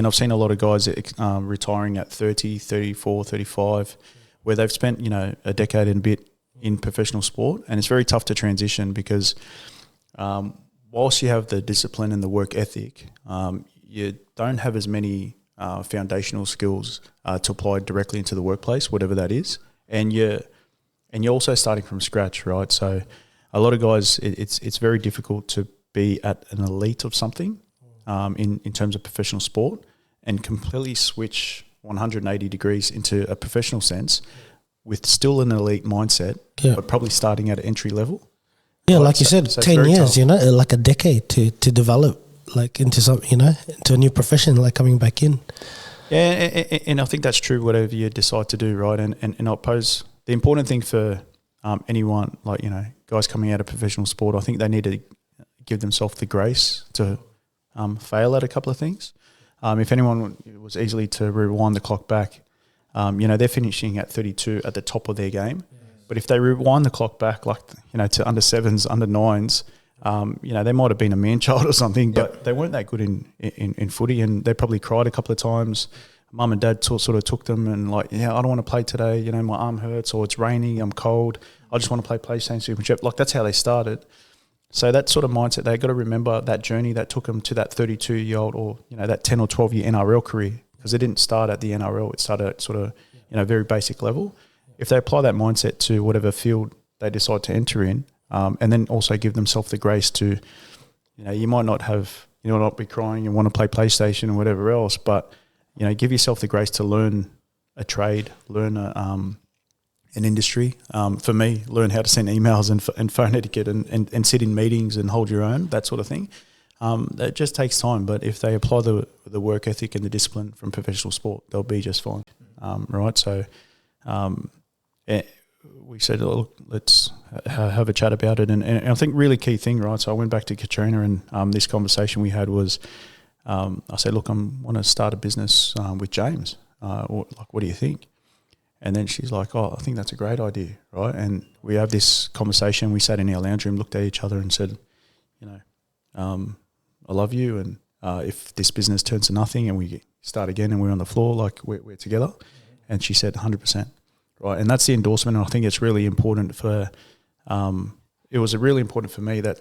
And I've seen a lot of guys retiring at 30, 34, 35, where they've spent, a decade and a bit in professional sport, and it's very tough to transition because whilst you have the discipline and the work ethic, you don't have as many foundational skills to apply directly into the workplace, whatever that is, and you're also starting from scratch, right? So a lot of guys, it's very difficult to be at an elite of something in terms of professional sport and completely switch 180 degrees into a professional sense with still an elite mindset, but probably starting at entry level. Yeah, right? Like you said, so 10 years, tough. Like a decade to develop like into some, into a new profession, like coming back in. Yeah, and I think that's true, whatever you decide to do, right? And I suppose the important thing for anyone, like, guys coming out of professional sport, I think they need to give themselves the grace to fail at a couple of things. If anyone was easily to rewind the clock back, they're finishing at 32 at the top of their game. Yes. But if they rewind the clock back, like, to under sevens, under nines, they might have been a man-child or something, but they weren't that good in footy, and they probably cried a couple of times. Mum and dad sort of took them and like, I don't want to play today, my arm hurts, or it's raining, I'm cold, I just want to play PlayStation Super. Like, that's how they started. So that sort of mindset, they've got to remember that journey that took them to that 32-year-old or, that 10 or 12-year NRL career, because it didn't start at the NRL. It started at sort of, very basic level. If they apply that mindset to whatever field they decide to enter in, and then also give themselves the grace to, you might not have, not be crying and want to play PlayStation and whatever else, but, give yourself the grace to learn a trade, learn an industry. For me, learn how to send emails and phone etiquette and sit in meetings and hold your own, that sort of thing. That just takes time, but if they apply the work ethic and the discipline from professional sport, they'll be just fine, right? So we said, look, let's have a chat about it, and I think really key thing, right? So I went back to Katrina, and this conversation we had was, I said, look, I want to start a business with James. What do you think? And then she's like, I think that's a great idea, right? And we have this conversation. We sat in our lounge room, looked at each other and said, I love you, and if this business turns to nothing and we start again and we're on the floor, like we're together. Mm-hmm. And she said 100%, right? And that's the endorsement, and I think it's really important it was really important for me that